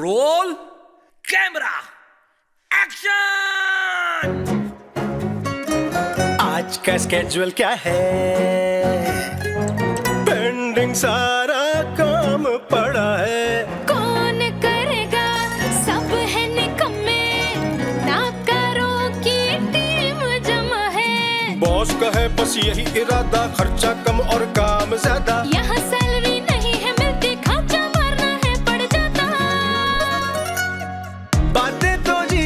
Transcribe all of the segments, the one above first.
Roll camera action. आज का schedule क्या है? पेंडिंग सारा काम पड़ा है। कौन करेगा, सब है निकम्मे, नाकारों की टीम जमा है। बॉस का है बस यही इरादा, खर्चा कम और काम ज्यादा। यहाँ सैलरी नहीं है मिलती, खर्चा मारना है पड़ जाता। बातें तो जी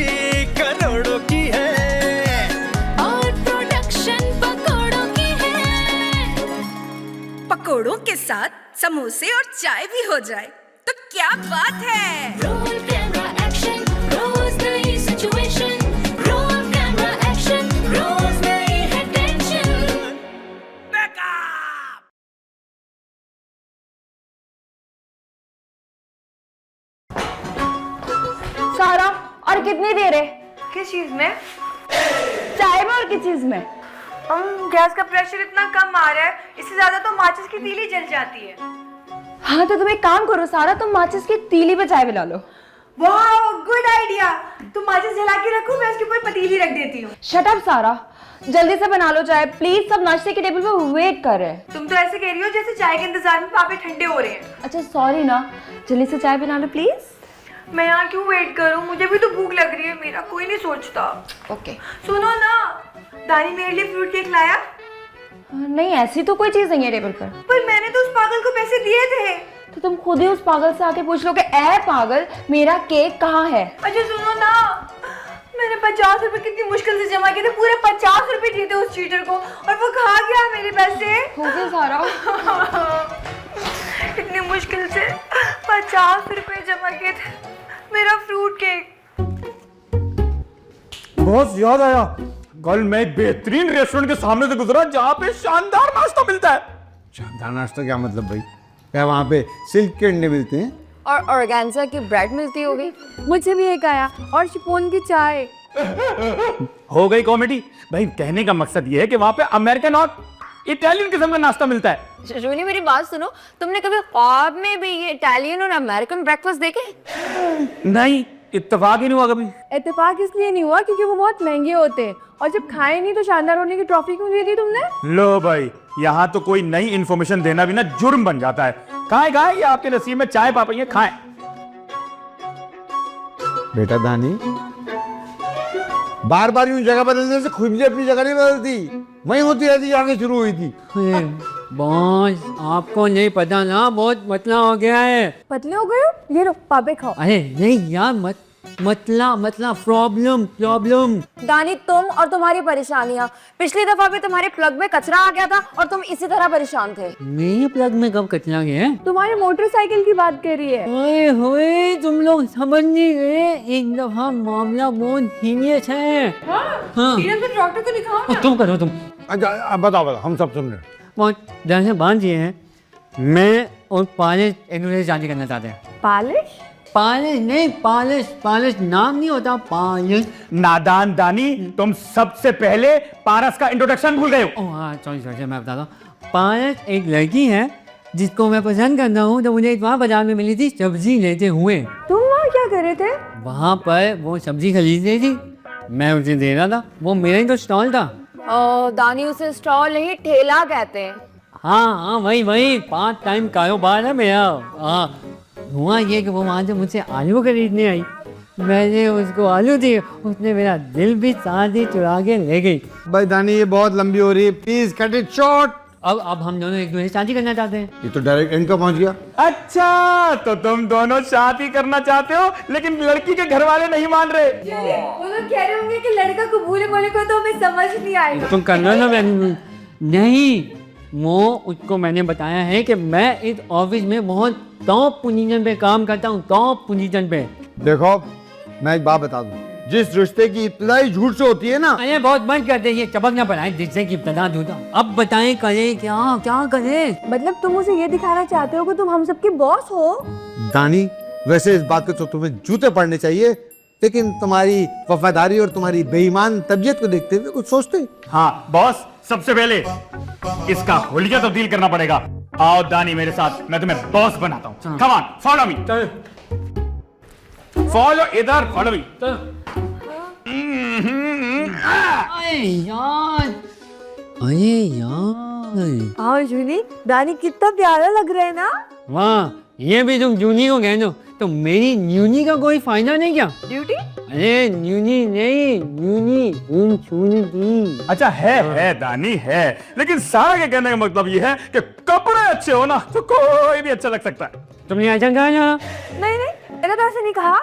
करोड़ों की है और प्रोडक्शन पकौड़ों की है। पकोड़ों के साथ समोसे और चाय भी हो जाए तो क्या बात है। रोल कैमरा एक्शन, रोज नई सिचुएशन। रोल कैमरा एक्शन, रोज नई है टेंशन। बैकअप। सारा, और कितनी देर है? किस चीज में? चाय में और किस चीज में? गैस का प्रेशर इतना कम आ रहा है, इससे ज्यादा तो माचिस की तीली जल जाती है। हाँ तो तुम एक काम करो सारा, तुम माचिस की तीली पे चाय बना लो। वाह, गुड आइडिया। तुम माचिस जला के रखो, मैं उसके ऊपर पतीली रख देती हूँ। शट अप सारा, जल्दी से बना लो चाय प्लीज, सब नाश्ते के टेबल पे वेट कर रहे हैं। तुम तो ऐसे कह रही हो जैसे चाय के इंतजार में पापे ठंडे हो रहे हैं। अच्छा सॉरी ना, जल्दी से चाय बना लो प्लीज। मैं यहाँ क्यों वेट करूँ, मुझे भी तो भूख लग रही है, मेरा कोई नहीं सोचता। ओके। सुनो ना, दानी मेरे लिए फ्रूट केक लाया? नहीं ऐसी तो कोई चीज नहीं है टेबल पर मैंने तो उस पागल को पैसे दिए थे। तो तुम खुद ही उस पागल से आके पूछ लो कि ए पागल मेरा केक कहाँ है। अच्छा सुनो ना, मैंने 50 रुपए कितनी मुश्किल से जमा किए थे, पूरे 50 रुपए दिए थे उस चीटर को, और वो खा गया मेरे पैसे। हो गया सारा। इतनी मुश्किल से 50 रुपए जमा किए थे, मेरा फ्रूट केक। बहुत याद आया, कल मैं एक बेहतरीन रेस्टोरेंट के सामने से गुजरा जहाँ पे शानदार नाश्ता मिलता है। शानदार नाश्ता क्या मतलब भाई? क्या वहाँ पे सिल्क के अंडे मिलते हैं? और ऑर्गेन्जा की ब्रेड मिलती होगी। मुझे भी एक आया, और शिफॉन की चाय। हो गई कॉमेडी भाई। कहने का मकसद ये है कि वहाँ पे अमेरिकन और इटालियन किस्म का नाश्ता मिलता है। जूनी मेरी बात सुनो, तुमने कभी ख्वाब में भी ये इटालियन और अमेरिकन ब्रेकफास्ट देखे? नहीं, इत्तेफाक ही नहीं हुआ कभी। इत्तेफाक इसलिए नहीं हुआ क्योंकि वो बहुत महंगे होते हैं, और जब खाए नहीं तो शानदार होने की ट्रॉफी क्यों दी थी तुमने? लो भाई, यहाँ तो कोई नई इन्फॉर्मेशन देना भी ना जुर्म बन जाता है। खाए ये आपके नसीब में चाय पापा ये खाएं। बेटा दानी, बार बार यूं जगह बदलने से खुद भी अपनी जगह नहीं बदलती, वहीं होती रहती जहाँ से शुरू हुई थी। बॉस आपको नहीं पता ना, बहुत मतला हो गया है। पतले हो गए हो? ये लो पापे खाओ। अरे नहीं यार, मतला प्रॉब्लम। दानी, तुम और तुम्हारी परेशानियां। पिछली दफा भी तुम्हारे प्लग में कचरा आ गया था और तुम इसी तरह परेशान थे। मेरे प्लग में कब कचरा गया? तुम्हारी मोटरसाइकिल की बात कर रही है। ओए होए, तुम लोग समझ नहीं गए, एक दफा मामला बहुत सीरियस है। हाँ। डॉक्टर को दिखाओ ना। तुम करो तुम। अच्छा अब बताओ, हम सब सुन रहे हैं। बहुत ध्यान से बांध दिए हैं। मैं और पालिश एक दूसरे से शादी करना चाहते हैं। पालिश? पालिश नहीं, पालिश नाम नहीं होता, पालिश। नादान दानी, तुम सबसे पहले पारस का इंट्रोडक्शन भूल गए हो। ओह हाँ, सॉरी, मैं बताता हूँ। पारस एक लड़की है जिसको मैं पसंद करता हूँ, तो मुझे वहाँ बाजार में मिली थी सब्जी लेते हुए। तुम वहाँ क्या कर रहे थे? वहाँ पर वो सब्जी खरीद रही थी, मैं उसे दे रहा था, वो मेरा ही तो स्टॉल था। दानी, उसे स्टॉल नहीं ठेला कहते हैं। हाँ वही पार्ट टाइम कारोबार है मेरा। हाँ, हुआ ये कि वो वहाँ से मुझसे आलू खरीदने आई, मैंने उसको आलू दिए, उसने मेरा दिल भी साथ ही चुरा के ले गई। भाई दानी, ये बहुत लंबी हो रही है, प्लीज कट इट शॉर्ट। अब हम दोनों एक दूसरे से शादी करना चाहते हैं। ये तो डायरेक्ट एंड का पहुंच गया। अच्छा, तो तुम दोनों शादी करना चाहते हो, लेकिन लड़की के घर वाले नहीं मान रहे। वो लोग कह रहे होंगे कि लड़का कबूल बोले को तो हमें समझ नहीं आएगा। तुम करना ना। नहीं, वो उसको मैंने बताया है कि मैं इस ऑफिस में बहुत टॉप पोजीशन पे काम करता हूँ, टॉप पोजीशन पे। देखो, मैं एक बात बता दूं, जिस रिश्ते की इब्तिदाई झूठ से होती है ना। अरे बहुत बंद कर दे, ये चबक ना पड़ाए जिससे की इब्तिदा दूधा। अब बताएं करें क्या करें? मतलब तुम उसे ये दिखाना चाहते हो कि तुम हम सबके बॉस हो? दानी, वैसे इस बात को तो तुम्हें जूते पड़ने चाहिए, लेकिन तुम्हारी वफादारी और तुम्हारी बेईमान तबीयत को देखते हुए कुछ सोचते। हाँ बॉस, सबसे पहले इसका हुलिया तब्दील करना पड़ेगा। आओ दानी मेरे साथ, मैं तुम्हें बॉस बनाता हूँ। Come on, follow me. Follow इधर फॉलो मी अरे यार, अरे यार, हाँ जूनी, दानी कितना प्यारा लग रहा है ना। वाह, ये भी तुम जूनी को कह दो, तो मेरी न्यूनी का कोई फायदा नहीं क्या? ड्यूटी? अरे न्यूनी नहीं, न्यूनी दी। अच्छा है दानी है, लेकिन सारा के कहने का मतलब ये है कि कपड़े अच्छे हो ना तो कोई भी अच्छा लग सकता है। तुमने ऐसा कहा ना? नहीं नहीं, मैंने तो ऐसे नहीं कहा।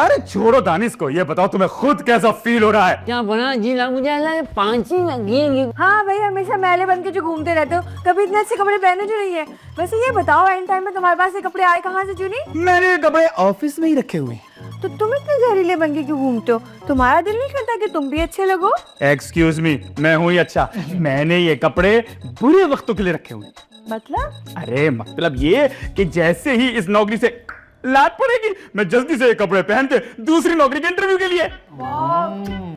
अरे छोड़ो दानिश को, ये बताओ तुम्हें खुद कैसा फील हो रहा है? क्या बना जी लग, मुझे ऐसा है पांची लगी। हाँ भाई, हमेशा मैले बन के जो घूमते रहते हो, कभी इतने अच्छे कपड़े पहने जो नहीं है। वैसे ये बताओ, एंड टाइम में तुम्हारे पास ये कपड़े आए कहाँ से जूनी? मैंने कपड़े ऑफिस में ही रखे हुए हैं। तो तुम इतने जहरीले बन के क्यों घूमते हो? तुम्हारा दिल नहीं करता कि तुम भी अच्छे लगो? एक्सक्यूज मी, मैं हूँ ही अच्छा। मैंने ये कपड़े बुरे वक्तों के लिए रखे हुए हैं। मतलब? अरे मतलब ये कि जैसे ही इस नौकरी से लात पड़ेगी, मैं जल्दी से ये कपड़े पहन के दूसरी नौकरी के इंटरव्यू के लिए।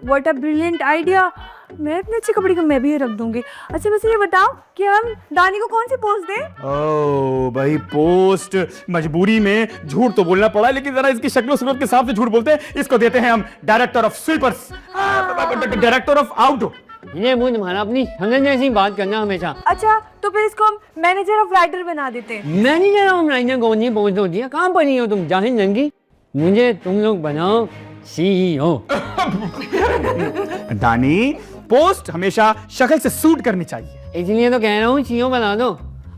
What a brilliant idea. मैं इतने अच्छे कपड़े को मैं भी रख दूंगी। अच्छा वैसे ये बताओ कि हम दानी को कौन सी पोस्ट दें? ओह भाई, पोस्ट मजबूरी में झूठ तो बोलना पड़ा, लेकिन जरा इसकी शक्ल सूरत के हिसाब से झूठ बोलते हैं। इसको देते हैं हम director of sweepers, director of outdoor. ये मुझे तुम्हारा अपनी संगत जैसी बात करना हमेशा। अच्छा तो फिर इसको हम मैनेजर ऑफ राइटर बना देते हैं। मैनेजर ऑफ राइटर कौन सी पोस्ट होती है? कहाँ पढ़ी हो तुम जाहिल लंगी? मुझे तुम लोग बनाओ CEO। दानी, पोस्ट हमेशा शक्ल से सूट करनी चाहिए। इसलिए तो कह रहा हूँ CEO बना दो।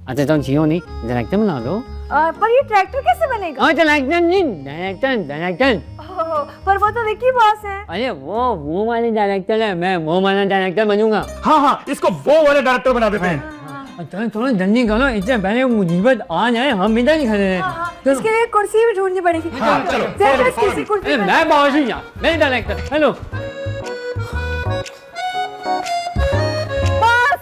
अच्छा तुम CEO नहीं, डायरेक्टर बना दो। पर ये ट्रैक्टर कैसे बनेगा? और डायरेक्टर नहीं, डायरेक्टर। पर वो तो विकी बॉस है। अरे वो वाले डायरेक्टर है, मैं वो वाला डायरेक्टर बनूंगा। हाँ, इसको वो वाले डायरेक्टर बना देते हैं। थोड़ा जल्दी करो, इससे पहले मुसीबत आ जाए, हम इधर नहीं खड़े हैं। तो इसके लिए कुर्सी भी ढूंढनी पड़ेगी। चलो किसी कुर्सी पर- मैं बॉस हूँ यार, मैं डायरेक्टर। हेलो बॉस,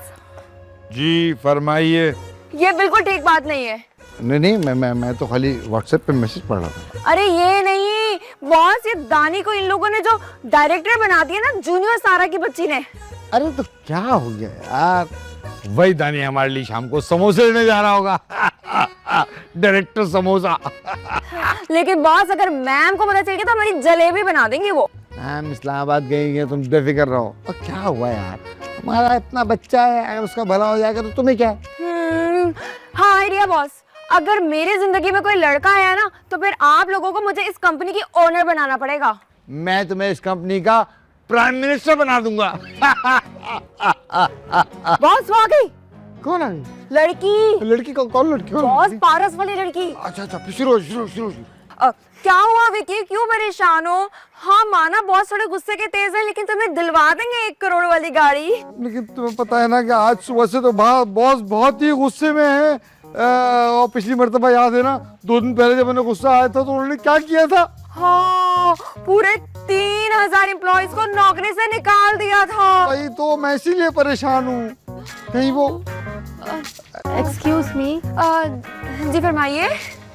जी फरमाइए। ये बिल्कुल ठीक बात नहीं है। नहीं, मैं तो खाली व्हाट्सएप पे मैसेज पढ़ रहा था। अरे ये नहीं बॉस, ये दानी को इन लोगों ने जो डायरेक्टर बना दिया ना, जूनियर सारा की बच्ची ने। अरे तो क्या हो गया यार, वही दानी हमारे लिए शाम को समोसे लेने जा रहा होगा। डायरेक्टर समोसा। लेकिन बॉस, अगर मैम को पता चल गया तो हमारी जलेबी बना देंगी वो। मैम इस्लामाबाद गई है, तुम बेफिक्र रहो। और क्या हुआ यार, हमारा इतना बच्चा है, अगर उसका भला हो जाएगा तो तुम्हें क्या है? हाँ आइडिया बॉस, अगर मेरी जिंदगी में कोई लड़का आया ना, तो फिर आप लोगों को मुझे इस कंपनी की ओनर बनाना पड़ेगा। मैं तुम्हें इस कंपनी का प्राइम मिनिस्टर बना दूंगा। बॉस वो आ गई। कौन आ गई? लड़की। लड़की कौन लड़की? बॉस पारस वाली लड़की। अच्छा, शुरू। क्या हुआ विकी, क्यों परेशान हो? हाँ माना बॉस थोड़े गुस्से के तेज है, लेकिन तुम्हें दिलवा देंगे 1 करोड़ वाली गाड़ी। लेकिन तुम्हें पता है ना कि आज सुबह से तो बॉस बहुत ही गुस्से में है। और पिछली मर्तबा याद है ना, 2 दिन पहले जब मैंने गुस्सा आया था तो उन्होंने क्या किया था? हाँ, पूरे 3000 एम्प्लॉइज को नौकरी से निकाल दिया था। भाई तो मैं इसीलिए परेशान हूँ। कहीं वो एक्सक्यूज मी, जी फरमाइए।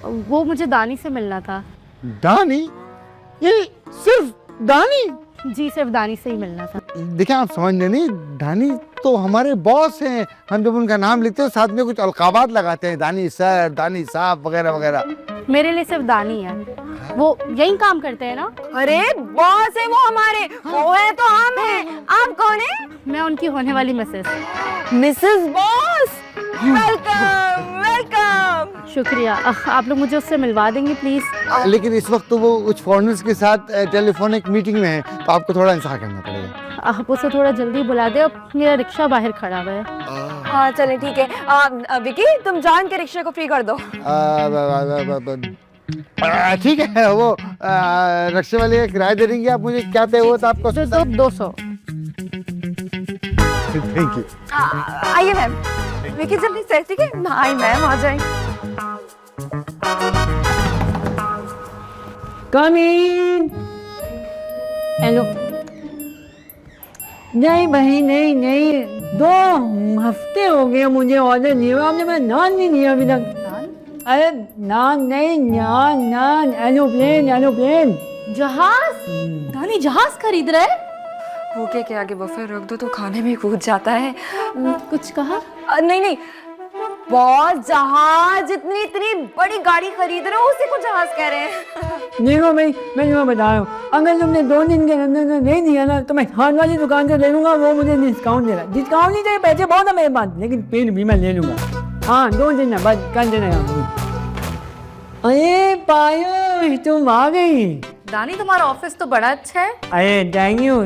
वो मुझे दानी से मिलना था। दानी? ये सिर्फ दानी? जी सिर्फ दानी से ही मिलना था। देखिए आप समझ नहीं, दानी तो हमारे बॉस हैं। हम जब उनका नाम लिखते हैं साथ में कुछ अलकाबात लगाते हैं, दानी सर, दानी साहब वगैरह वगैरह। मेरे लिए सिर्फ दानी है, वो यही काम करते हैं ना। अरे बॉस है वो हमारे, वो है तो हम हैं। आप कौन है? मैं उनकी होने वाली मिसेस बॉस। वेलकम। शुक्रिया। आप लोग मुझे उससे मिलवा देंगे प्लीज? लेकिन इस वक्त तो वो कुछ फॉरेनर्स के साथ टेलीफोनिक मीटिंग में है, तो आपको थोड़ा इंतजार करना पड़ेगा। आप उसे थोड़ा जल्दी बुला दे, अब मेरा रिक्शा बाहर खड़ा हुआ है। हाँ चले ठीक है। विकी तुम जान के रिक्शे को फ्री कर दो। ठीक है, वो रिक्शे वाले का किराया दे देंगे आप मुझे? क्या तय हुआ था आपको? 200। Thank you. आइए मैम। विकी जल्दी से, ठीक है? आई मैम आ जाए। कम इन। हेलो। नहीं भाई, नहीं 2 हफ्ते हो गए मुझे ऑर्डर दिए हुए, आपने मेरा नान नहीं दिया अभी तक। अरे नान नहीं, नान। एरोप्लेन। जहाज? दानी जहाज खरीद रहे? भूखे के आगे बफे रख दो तो खाने में कूद जाता है। कुछ कहा? नहीं बॉस जहाज, इतनी बड़ी गाड़ी खरीद रहे हो, उसी को जहाज कह रहे हैं। देखो भाई, मैं तुम्हें बता रहा हूँ, अगर तुमने 2 दिन के अंदर नहीं दिया ना तो मैं खान वाली दुकान से ले लूंगा, वो मुझे डिस्काउंट दे रहा है। डिस्काउंट नहीं चाहिए, पैसे बहुत है मेरे पास, लेकिन फिर भी मैं ले लूंगा। हाँ 2 दिन है बस, कर देना यार। अरे पायल, तुम आ गई। दानी तुम्हारा ऑफिस तो बड़ा अच्छा है, अरे थैंक यू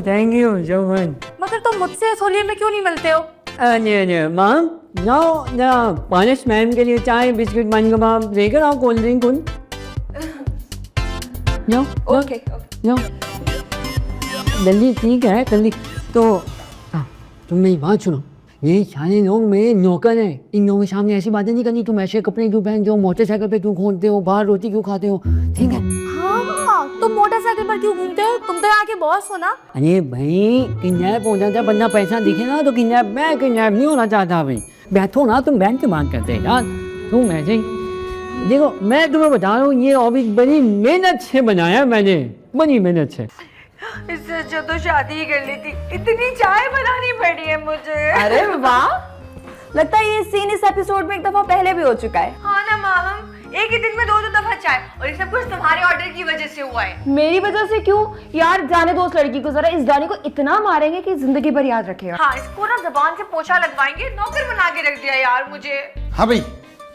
सो मच। मगर तुम मुझसे इस होली में क्यों नहीं मिलते हो? अरे मैम, जाओ जरा पानिश मैम के लिए चाय बिस्किट पानी कबाब लेकर आओ, कोल्ड ड्रिंक कुल जाओ। ओके जाओ जल्दी। ठीक है जल्दी। तो तुम मेरी बात सुनो, ये सारे लोग मेरे नौकर हैं, इन लोगों के सामने ऐसी बातें नहीं करनी। तुम ऐसे कपड़े क्यों पहनते हो, मोटरसाइकिल पे क्यों घूमते हो, बाहर रोटी क्यों खाते हो, ठीक है? हाँ, तुम मोटरसाइकिल पर क्यों घूमते हो? तुम तो यहाँ के बॉस हो ना। अरे भाई, किडनैप हो जाता है बंदा, पैसा दिखे ना तो किडनैप। मैं किडनैप नहीं होना चाहता भाई। बैठो ना, तुम बैठ के बात करते हैं यार। तुम ऐसे ही देखो, मैं तुम्हें बता रहा हूँ, ये ऑफिस बड़ी मेहनत से बनाया मैंने, बड़ी मेहनत से। इससे अच्छा तो शादी ही कर ली थी, इतनी चाय बनानी पड़ी है मुझे। अरे वाह, लगता है ये सीन इस एपिसोड में एक दफा पहले भी हो चुका है। हाँ ना माम, एक ही दिन में 2 दफा चाय, और ये सब कुछ तुम्हारे ऑर्डर की वजह से हुआ है। मेरी वजह से क्यों यार? जाने दो उस लड़की को, जरा इस गाने को इतना मारेंगे कि जिंदगी भर याद रखेगा। हाँ, इसको ना जबान से पोछा लगवाएंगे, नौकर बना के रख दिया यार मुझे। हाँ भाई,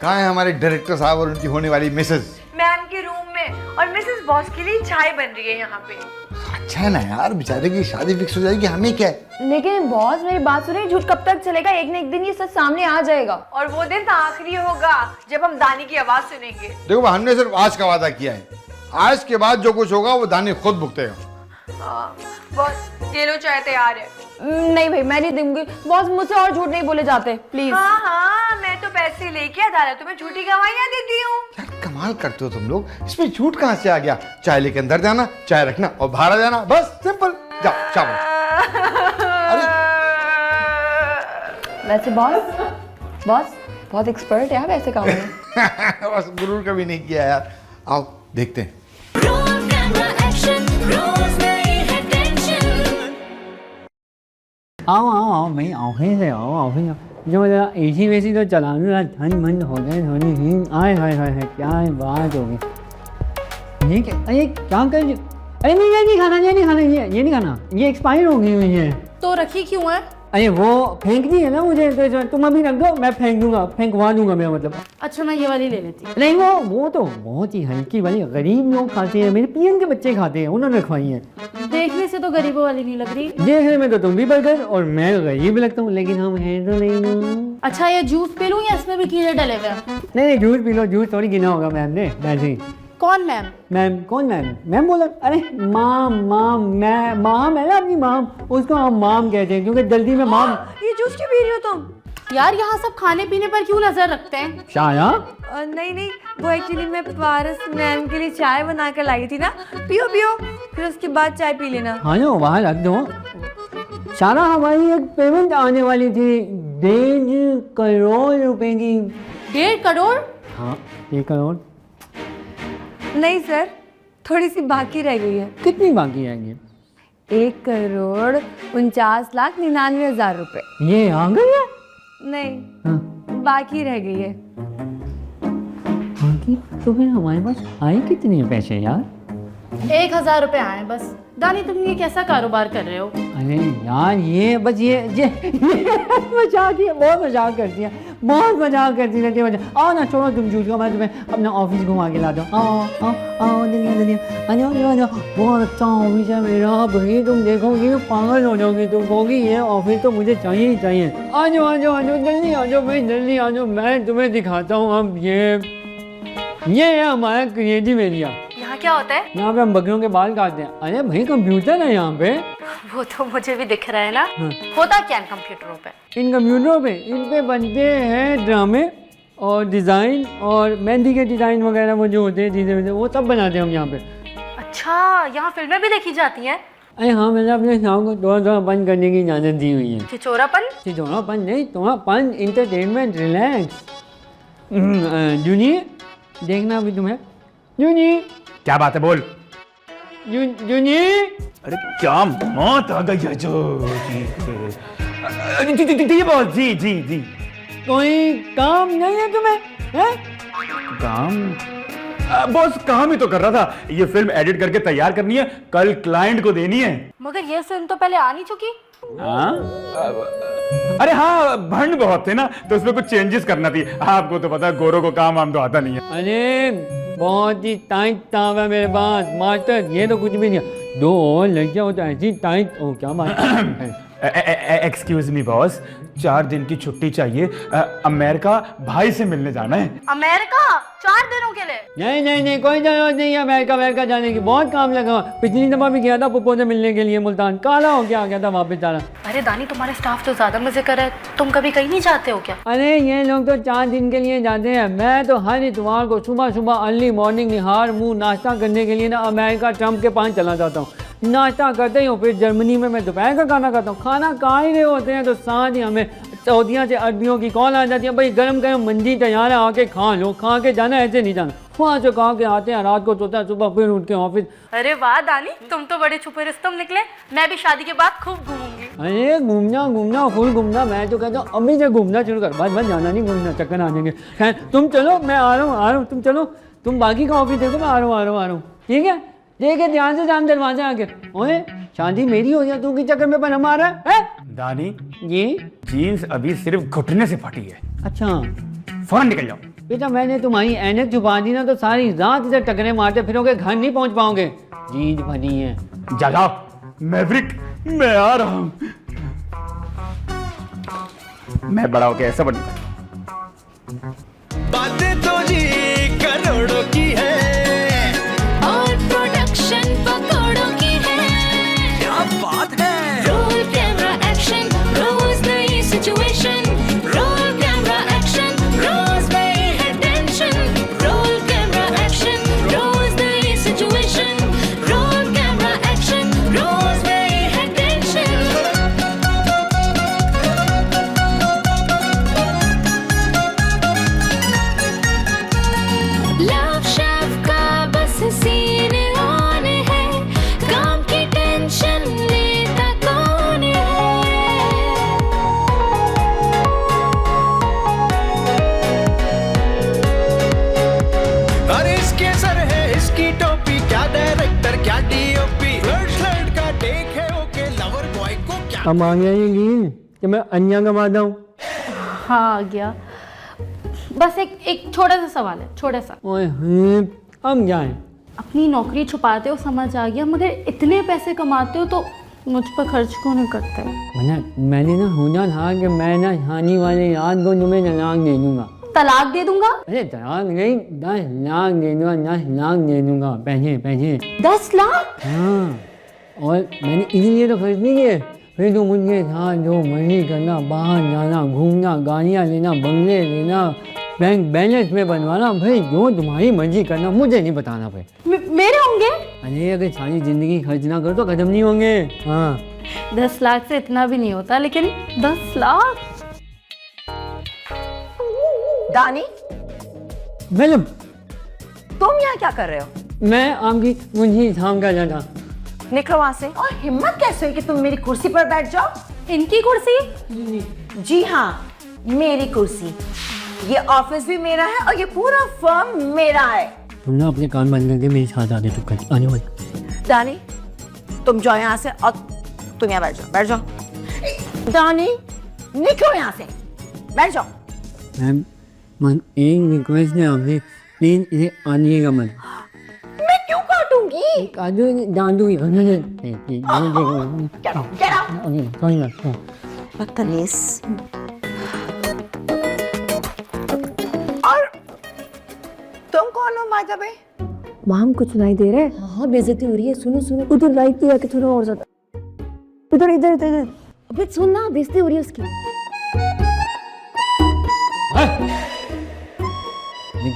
कहाँ है हमारे डायरेक्टर साहब और उनकी होने वाली मिसेज? मैम के रूम में, और मिसेस बॉस के लिए चाय बन रही है यहाँ पे। अच्छा है ना यार, बेचारे की शादी फिक्स हो जाएगी, हमें क्या है। लेकिन बॉस मेरी बात सुनिए, झूठ कब तक चलेगा? एक न एक दिन ये सच सामने आ जाएगा। और वो दिन तो आखिरी होगा जब हम दानी की आवाज सुनेंगे। देखो, हमने सिर्फ आज का वादा किया है, आज के बाद जो कुछ होगा वो दानी खुद भुगतेगा। बॉस, ये लो चाय तैयार है। नहीं भाई, मैं नहीं दूंगी। बॉस, मुझसे और झूठ नहीं बोले जाते प्लीज। हाँ, मैं तो पैसे लेके अदालतों में झूठी गवाहियां देती हूँ। यार कमाल करते हो तुम लोग, इसमें झूठ कहाँ से आ गया? चाय लेके अंदर जाना, चाय रखना और बाहर आ जाना, बस सिंपल। जाओ शाबाश। अरे वैसे बॉस बहुत एक्सपर्ट है वैसे काम में। बस गुरूर कभी नहीं किया यार। आओ देखते हैं। Roll camera action, रोज नई है टेंशन। आओ भाई, ऑफिस से आओ, ऑफिस से। जो मेरा एसी वेसी तो चला लूँ, ठंड मंड हो गए थोड़ी सी। आए हाय हाय, क्या बात हो गई। ये क्या, अरे क्या कर, अरे नहीं ये नहीं खाना, ये नहीं खाना, ये एक्सपायर हो गई हुई है। तो रखी क्यों है? अरे वो फेंकनी है ना मुझे, तो तुम अभी रख दो, मैं फेंक दूंगा, फेंकवा दूंगा मैं, मतलब। अच्छा, मैं ये वाली ले लेती हूँ। नहीं, वो तो बहुत ही हल्की वाली, गरीब लोग खाते हैं, मेरे पीएम के बच्चे खाते हैं, उन्होंने रखवाई है। देखने से तो गरीबों वाली नहीं लग रही। देखने में तो तुम भी बर्गर और मैं गरीब लगता हूँ, लेकिन हम हैं तो नहीं ना। अच्छा, ये जूस पी लूँ या इसमें भी कीड़े डले हुए हैं? नहीं, जूस पी लो, जूस थोड़ी गिना होगा मैम ने, वैसे ही। कौन मैम? मैम कौन मैम? मैम बोला, अरे माम है ना अपनी माम, उसको हम माम कहते हैं क्योंकि जल्दी में माम। ये जूस क्यों पी रही हो तुम? यार, यहाँ सब खाने पीने पर क्यों नजर रखते हैं? शाया, नहीं, वो एक्चुअली मैं पारस मैम के लिए चाय बना कर लाई थी ना। पियो, फिर उसके बाद चाय पी लेना। हाँ ना, वहाँ रख दो। सारा, हमारी एक पेमेंट आने वाली थी 1.5 करोड़ रुपए की। 1.5 करोड़? हाँ, 1 करोड़। नहीं सर, थोड़ी सी बाकी रह गई है। कितनी बाकी आएंगे? 1,49,99,000 रुपए। ये आ गई है? नहीं, हाँ, बाकी रह गई है। बाकी तो फिर हमारे पास आए कितने पैसे यार? 1,000 रुपए आए बस। दानी, तुम ये कैसा कारोबार कर रहे हो? अरे यार, ये बस ये मजाक है, बहुत मजाक करती है, बहुत मजाक करती रहती है। आओ ना, छोड़ो तुम झूठ को, मैं तुम्हें अपना ऑफिस घुमा के ला दूँ। आओ जल्दी आ जाओ। बहुत अच्छा ऑफिस है मेरा भाई, तुम देखोगी तो पागल हो जाओगी, तुम कहोगी ये ऑफिस तो मुझे चाहिए ही चाहिए। आ जाओ जल्दी आ जाओ भाई, जल्दी आ जाओ। मैं तुम्हें दिखाता हूँ अब, ये है हमारा क्रिएटिव एरिया। यहाँ क्या होता है? यहाँ पे हम बकरियों के बाल काटते हैं। अरे भाई, कंप्यूटर है यहाँ पे। वो तो मुझे भी दिख रहा है ना। होता क्या है कंप्यूटरों पे? इन कंप्यूटरों पे, इन पे बनते हैं ड्रामे और डिज़ाइन और मेहंदी के डिज़ाइन वगैरह, वो जो होते हैं चीज़ें, वो सब बनाते हैं हम यहाँ पे। अच्छा, यहाँ फिल्में भी देखी जाती हैं? अरे हाँ, मैंने अपने शाम को थोड़ा बंद करने की इजाज़त दी हुई है। चिचोरापन नहीं, थोड़ापन, इंटरटेनमेंट, रिलैक्स। जूनियर, देखना अभी तुम्हें। जूनियर, क्या बात है, बोल। जूनियर, अरे क्या मौत आ गई है जो। जी बोल। जी। कोई काम नहीं है तुम्हें? हैं? काम बॉस काम ही तो कर रहा था। ये फिल्म एडिट करके तैयार करनी है, कल क्लाइंट को देनी है। मगर ये फिल्म तो पहले आ नहीं चुकी। हाँ? अरे हाँ, भंड बहुत थे ना, तो उसमें कुछ चेंजेस करना थी। आपको तो पता है गोरों को काम आम तो आता नहीं है। अरे बहुत ही टाइट काम है मेरे पास मास्टर, ये तो कुछ भी नहीं है। 2 और लड़कियां हो तो ऐसी टाइट। ओ क्या बात है? एक्सक्यूज मी बॉस, 4 दिन की छुट्टी चाहिए। अमेरिका भाई से मिलने जाना है। अमेरिका 4 दिनों के लिए? नहीं नहीं नहीं, कोई जरूरत नहीं है अमेरिका जाने की। बहुत काम लगा हुआ। पिछली दफा भी गया था पुप्पो से मिलने के लिए मुल्तान, काला हो गया आ गया था वापस जाना। अरे दानी, तुम्हारे स्टाफ तो ज्यादा मजे कर रहा है, तुम कभी कहीं नहीं जाते हो क्या? अरे ये लोग तो 4 दिन के लिए जाते हैं। मैं तो हर इतवार को सुबह सुबह अर्ली मॉर्निंग निहार मुंह नाश्ता करने के लिए ना अमेरिका ट्रम्प के पास चला जाता हूँ। नाश्ता करते ही हूँ, फिर जर्मनी में मैं दोपहर का खाना खाता हूँ। खाना खा ही रहे होते हैं तो साथ ही हमें सऊदिया से अरबियों की कॉल आ जाती है, भाई गरम गरम मंजी तैयार है, आके खा लो। खा के जाना, ऐसे नहीं जाना। वहाँ से खा के आते हैं, रात को सोता है, सुबह फिर उठ के ऑफिस। अरे वाह दानी, तुम तो बड़े छुपे रुस्तम निकले। मैं भी शादी के बाद खूब घूमूंगी। अरे घूमना फुल घूमना। मैं तो कहता हूँ अभी से घूमना शुरू कर, बस जाना नहीं, घूमना चक्कर आ जाएंगे। खैर तुम चलो, मैं आ रहा हूँ, तुम चलो, तुम बाकी का ऑफिस देखो, मैं आ रहा हूँ। ठीक है, देखे ध्यान से जान दरवाजे आके। ओए शादी मेरी हो गया, तू की चक्कर में बन हमारा है? दानी, ये जीन्स अभी सिर्फ घुटने से फटी है, अच्छा फौरन निकल जाओ। बेटा मैंने तुम्हारी ऐनक छुपा दी ना, तो सारी रात इधर टकरे मारते फिरोगे, घर नहीं पहुंच पाओगे। जीत बनी है। जाओ मैवरिक, मैं आ रहा हूँ। मैं बड़ा होके ऐसा बनूंगा। बातें तो जी करोड़ों की है और प्रोडक्शन पकौड़ों की है। क्या बात है। रोल कैमरा एक्शन, रोज नई सिचुएशन। रोल कैमरा एक्शन, रोज नई है टेंशन। रोल कैमरा एक्शन, रोज नई सिचुएशन। रोल कैमरा एक्शन, रोज नई है टेंशन। लव शेफ का बस सीन ऑन है, काम की टेंशन लेता कौन है। अरे इसके सर है इसकी टोपी, क्या डायरेक्टर क्या डीओपी, फ्लड का टेक है ओके, लवर बॉय को क्या। अब आ गया ये लीन कि मैं अन्या कमाता हूँ। हाँ आ गया। बस एक छोटा सा सवाल है, छोटा सा। ओए हम क्या है? अपनी नौकरी छुपाते हो समझ आ गया, मगर इतने पैसे कमाते हो तो मुझ पर खर्च क्यों नहीं करते? मैंने ना होना था कि मैं ना हानि वाले याद को तुम्हें तलाक दे दूंगा। तलाक दे दूंगा? अरे तलाक नहीं, 10 लाख दे दूंगा, 10 लाख दे दूंगा। पैसे 10 लाख? हाँ, और मैंने इसीलिए तो खर्च नहीं किए। फिर तुम उनके साथ जो मर्जी करना, बाहर जाना, घूमना, गाड़ियाँ लेना, बंगले लेना, बैंक बैलेंस में बनवाना, भाई जो तुम्हारी मर्जी करना, मुझे नहीं बताना भाई। मेरे होंगे? अरे अगर सारी जिंदगी खर्च ना करो तो खत्म नहीं होंगे। हाँ 10 लाख से इतना भी नहीं होता, लेकिन 10 लाख। दानी, मैडम तुम यहाँ क्या कर रहे हो? मैं आपकी मुंजी थाम कर था। निकलो वहां से। और हिम्मत कैसे हुई कि तुम मेरी कुर्सी पर बैठ जाओ? इनकी कुर्सी? जी हाँ, मेरी कुर्सी। ये ऑफिस भी मेरा है और ये पूरा फर्म मेरा है। तुम ना अपने कान बंद करके मेरे साथ आते चुप कर आने वाले। दानी, तुम जाओ यहाँ से और तुम यहाँ बैठ जाओ। दानी, निकलो यहाँ से, बैठ जाओ। मैम एक रिक्वेस्ट है आपसे, प्लीज इसे आनिएगा मत। मैं क्यों काटूंगी? डांडूंगी। बदतमीज। और तुम कौन हो माता भाई? माम कुछ सुनाई दे रहा है? हाँ बेइज्जती हो रही है। सुनो सुनो, उधर लाइट पे आके थोड़ा और ज्यादा, इधर इधर इधर। अबे सुन ना, बेइज्जती हो रही है उसकी।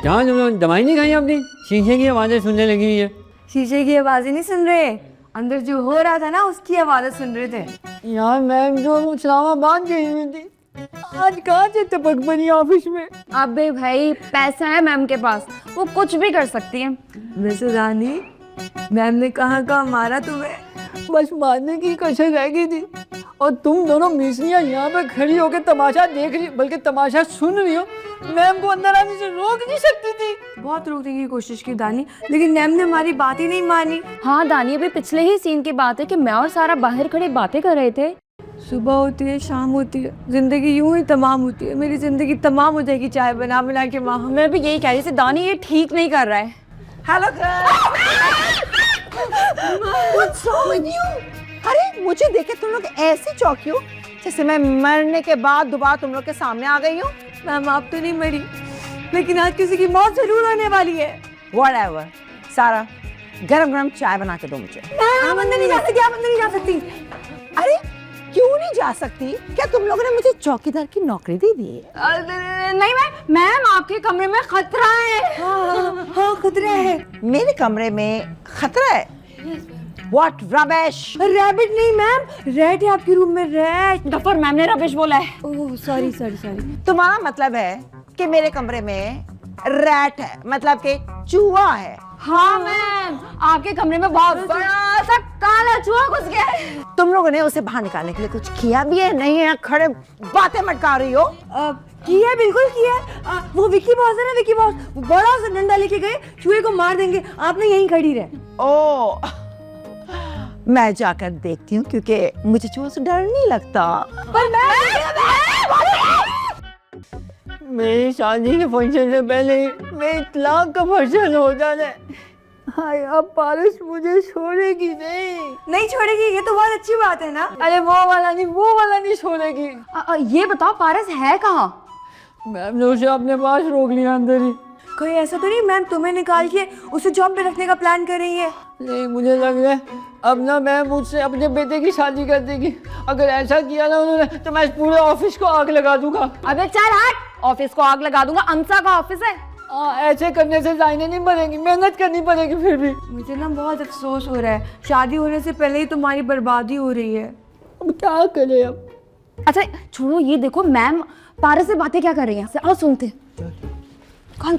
क्या तुम दवाई नहीं खाई आपने? शीशे की आवाजें सुनने लगी हुई है। शीशे की आवाजें नहीं सुन रहे, अंदर जो हो रहा था ना उसकी आवाजें सुन रहे थे। यार मैम जो इस्लामाबाद गई हुई थी, आज कहाँ से टपक बनी ऑफिस में। अबे भाई पैसा है मैम के पास, वो कुछ भी कर सकती है। वैसे रानी, मैम ने कहाँ मारा तुम्हें? बस मारने की कसर रह गई थी और तुम दोनों मिसरियाँ यहाँ पे खड़ी होकर तमाशा देख रही, बल्कि तमाशा सुन रही हो। मैम को अंदर आने से रोक नहीं सकती थी। बहुत रोकने की कोशिश की दानी, लेकिन मैम ने हमारी बात ही नहीं मानी। हाँ दानी, अभी पिछले ही सीन की बात है कि मैं और सारा बाहर खड़े बातें कर रहे थे। सुबह होती है, शाम होती है, जिंदगी यूं ही तमाम होती है। मेरी जिंदगी तमाम हो जाएगी चाय बना बना के। वहाँ मैं भी यही कह रही थी दानी, ये ठीक नहीं कर रहा है। हेलो अरे मुझे देखे तुम लोग ऐसी चौंकी हो जैसे मैं मरने के बाद दोबारा तुम लोग के सामने आ गई हूँ। मैम आप तो नहीं मरी, लेकिन आज किसी की मौत जरूर होने वाली है। Whatever. सारा गरम गरम चाय बना के दो मुझे। आप अंदर नहीं जा सकती, आप अंदर नहीं जा सकती। अरे क्यों नहीं जा सकती? क्या तुम लोगों ने मुझे चौकीदार की नौकरी दे दी है? नहीं मैम आपके कमरे में खतरा है। हाँ खतरा है। मेरे कमरे में खतरा है? What rubbish! रैबिट नहीं मैम, रैट है आपके रूम में, रैट। डफर मैम ने रबिश बोला है। Oh sorry sorry sorry. तुम्हारा मतलब है कि मेरे कमरे में रैट है, मतलब कि चूहा है। हाँ मैम, आपके कमरे में बहुत बड़ा सा काला चूहा घुस गया है। तुम लोगों ने उसे बाहर निकालने के लिए कुछ किया भी है? नहीं है, खड़े बातें मटका रही हो। किया, बिल्कुल किया। वो विक्की बॉस है ना, विक्की बॉस, बड़ा सा डंडा लेके गए, चूहे को मार देंगे, आपने यहीं खड़ी रहे। ओ मैं जाकर देखती हूँ, क्योंकि मुझे चूहों से डर नहीं लगता। पर मेरी शादी के फंक्शन से पहले ही मेरे इतलाक का फंक्शन हो जाना है। हाय, अब पारस मुझे छोड़ेगी नहीं छोड़ेगी, ये तो बहुत अच्छी बात है ना। अरे वो वाला नहीं छोड़ेगी। ये बताओ पारस है कहाँ? मैम ने उसे अपने पास रोक लिया अंदर ही। कोई ऐसा तो नहीं मैम तुम्हें निकाल के उसे जॉब पे रखने का प्लान कर रही है? नहीं, मुझे लग रहा है अब ना मैम मुझसे अपने बेटे की शादी कर देगी। अगर ऐसा किया ना उन्होंने तो मैं इस पूरे ऑफिस को आग लगा दूंगा। अबे चल हट, ऑफिस को आग लगा दूंगा, अमसा का ऑफिस है। ऐसे करने से लाइनें नहीं बनेगी, मेहनत करनी पड़ेगी फिर भी। मुझे ना बहुत अफसोस हो रहा है, शादी होने से पहले ही तुम्हारी बर्बादी हो रही है। अब क्या करें अब? अच्छा छोड़ो, ये देखो मैम पारस से बातें क्या कर रही हैं, आओ सुनते। कौन?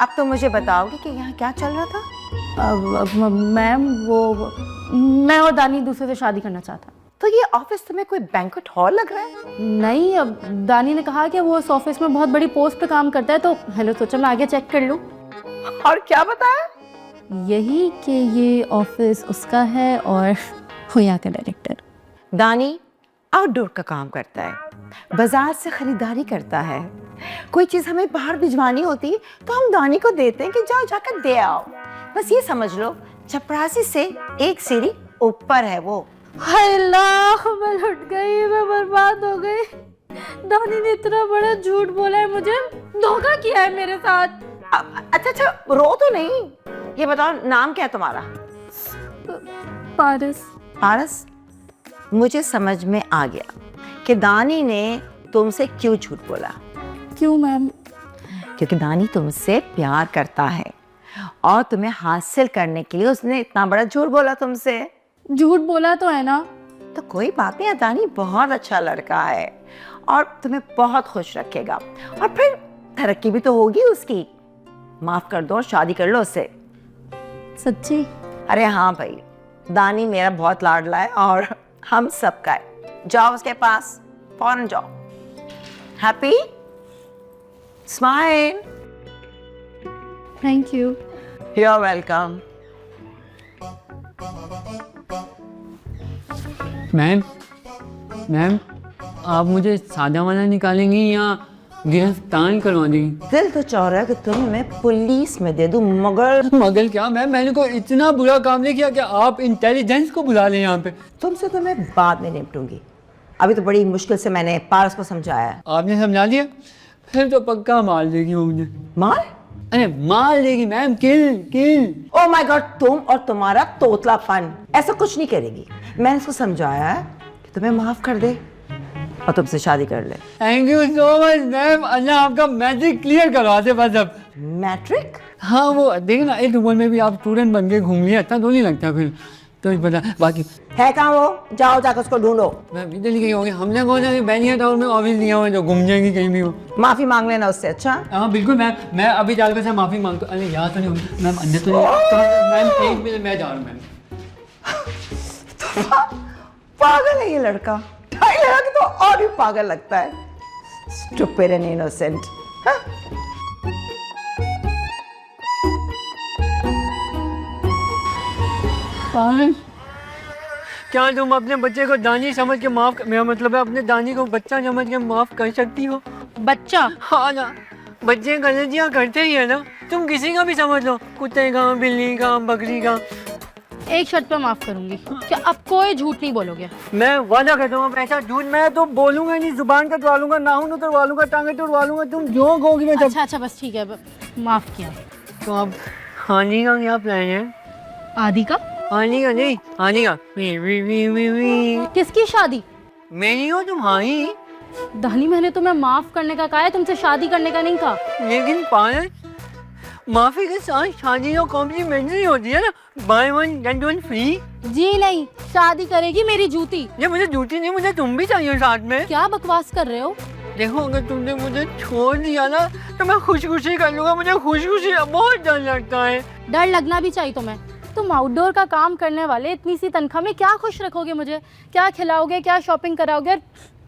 अब तो मुझे बताओगे कि यहाँ क्या चल रहा था? मैम वो मैं और दानी दूसरे से शादी करना चाहता। तो ये ऑफिस तुम्हें कोई बैंक्वेट हॉल लग रहा है? नहीं, अब दानी ने कहा कि वो इस ऑफिस में बहुत बड़ी पोस्ट पे काम करता है, तो हेलो सोचा मैं आगे चेक कर लूँ। और क्या बताया? यही कि ये ऑफिस उसका है और वो यहाँ का डायरेक्टर। दानी आउटडोर का काम करता है, बाजार से खरीदारी करता है। कोई चीज़ हमें बाहर भिजवानी होती तो हम दानी को देते हैं कि जाओ जाकर दे आओ। बस ये समझ लो, चपरासी से एक सीढ़ी ऊपर है वो। हाय अल्लाह, मैं लुट गई, मैं बर्बाद हो गई। दानी ने इतना बड़ा झूठ बोला है, मुझे धोखा किया है मेरे साथ। अच्छा रो तो नहीं। ये बताओ नाम क्या है तुम्हारा? पारस, मुझे समझ में आ गया कि दानी ने तुमसे क्यों झूठ बोला। क्यों मैम? क्योंकि दानी तुमसे प्यार करता है और तुम्हें हासिल करने के लिए उसने इतना बड़ा झूठ बोला तुमसे। झूठ बोला तो है ना। तो कोई बात नहीं, दानी बहुत अच्छा लड़का है और तुम्हें बहुत खुश रखेगा, और फिर तरक्की भी तो होगी उसकी। माफ कर दो और शादी कर लो उससे। सच्ची? अरे हाँ भाई, दानी मेरा बहुत लाडला है और हम सबका है। जाओ उसके पास, फौरन जाओ। Happy smile. Thank you. You are welcome. Ma'am आप मुझे सादा वाला निकालेंगी या गिरफ्तार करवा देंगी? दिल तो चाह रहा है कि तुम्हें मैं पुलिस में दे दूं, मगर क्या मैम, मैंने कोई इतना बुरा काम नहीं किया कि आप इंटेलिजेंस को बुला लें यहाँ पे। तुमसे तो मैं बाद में निपटूंगी, अभी तो बड़ी मुश्किल से मैंने पारस को समझाया है। आपने समझा दिया? फिर तो पक्का मार देगी वो मुझे। मार? अरे मार देगी ma'am, kill. Oh my God, तुम और तुम्हारा तोतलापन ऐसा कुछ नहीं करेगी। मैंने उसको समझाया है कि तुम्हें माफ कर दे और तुमसे शादी कर ले। Thank you so much ma'am, Allah आपका मैट्रिक क्लियर करवा दे बस अब। मैट्रिक? हाँ वो देख ना, एक उम्र में भी आप स्टूडेंट बन के घूम लिया, अच्छा तो नहीं लगता फिर तो ही पता। बाकी है कहाँ वो? जाओ जाकर उसको ढूंढो। मैम इधर ही कहीं होंगे, हमने कौन सा बैनिया टाउन में ऑफिस दिया हुआ है जो घूम जाएंगी कहीं भी हो। माफी मांग लेना उससे। अच्छा हाँ बिल्कुल मैम, मैं अभी जाकर से माफी मांगता हूँ। अरे यहाँ तो नहीं होगी मैम, अंदर तो नहीं। मैम एक मिनट, मैं जा रहा हूँ मैम। पागल है ये लड़का, ढाई लगा के तो और भी पागल लगता है। Stupid and innocent. क्या तुम अपने बच्चे को दानी समझ के माफ, मेरा मतलब है अपने दानी को बच्चा समझ के माफ कर सकती हो? बच्चा? हाँ ना, बच्चे गलतियाँ करते ही है ना, तुम किसी का भी समझ लो, कुत्ते का, बिल्ली का, बकरी का। एक शर्त पे माफ करूंगी कि अब कोई झूठ नहीं बोलोगे। मैं वादा करता हूँ ऐसा झूठ मैं तो बोलूंगा नहीं, जुबान कटवा लूंगा, नाखून उतरवा लूंगा, टांगे तोड़वा लूंगा, तुम जो कहोगी मैं अच्छा अच्छा बस ठीक है, माफ किया। तो अब हानि का क्या प्लान है? आदि का? हानि का नहीं, हानि का वी। किसकी शादी? मेरी हो तुम? हाँ ही। दानी मैंने तुम्हें माफ करने का कहा है, तुमसे शादी करने का नहीं कहा। लेकिन पायल, माफी के साथ शादी तो कॉम्प्लीमेंट्री होती है ना, buy one get one free. जी नहीं, शादी करेगी मेरी जूती। ये मुझे जूती नहीं, मुझे तुम भी चाहिए साथ में। क्या बकवास कर रहे हो? देखो अगर तुमने मुझे छोड़ दिया ना तो मैं खुश खुशी कर लूंगा, मुझे खुश खुशी बहुत डर लगता है। डर लगना भी चाहिए तुम्हें, तुम आउटडोर का काम करने वाले इतनी सी तनख्वाह में क्या खुश रखोगे मुझे? क्या खिलाओगे, क्या शॉपिंग कराओगे,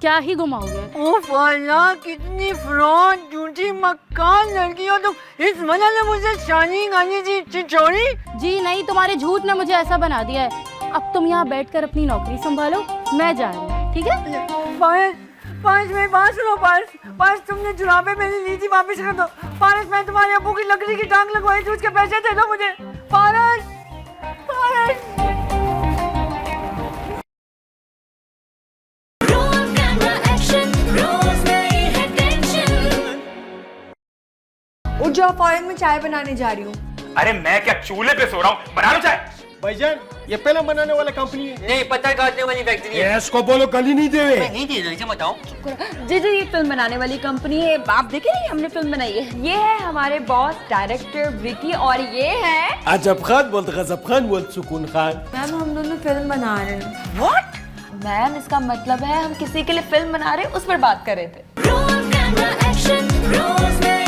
क्या ही घुमाओगे? ओह अल्लाह, कितनी फ्रॉड झूठी मक्कार लड़की हो तुम। इस वजह से मुझे शादी करनी थी चिचोरी? जी नहीं, तुम्हारे झूठ ने मुझे ऐसा बना दिया है। अब तुम यहाँ बैठकर अपनी नौकरी संभालो, मैं जा रही हूँ, ठीक है? पारस मेरी बात सुनो। पारस तुमने जुराबे मेरी ली थी वापस कर दो। पारस मैं तुम्हारे अब्बू की लकड़ी की टांग लगवाई थी, उसके पैसे दे दो मुझे। पारस Roll camera action, रोज नई है टेंशन। उठ जाओ, फौरन मैं चाय बनाने जा रही हूँ। अरे मैं क्या चूल्हे पे सो रहा हूँ, बना लो चाय। भाईजान ये फिल्म बनाने वाला कंपनी है। नहीं, पत्थर काटने वाली फैक्ट्री है। इसको बोलो गली नहीं दे। नहीं दे रही, बताओ। जी ये फिल्म बनाने वाली कंपनी है, आप देखे नहीं हमने फिल्म बनाई है। ये है हमारे बॉस डायरेक्टर विकी और ये है अजब खान बोलते, गजब खान बोलते, सुकून खान। मैम हम दोनों फिल्म बना रहे हैं। व्हाट? मैम इसका मतलब है हम किसी के लिए फिल्म बना रहे हैं, उस पर बात कर रहे थे। Roll camera action, रोज नई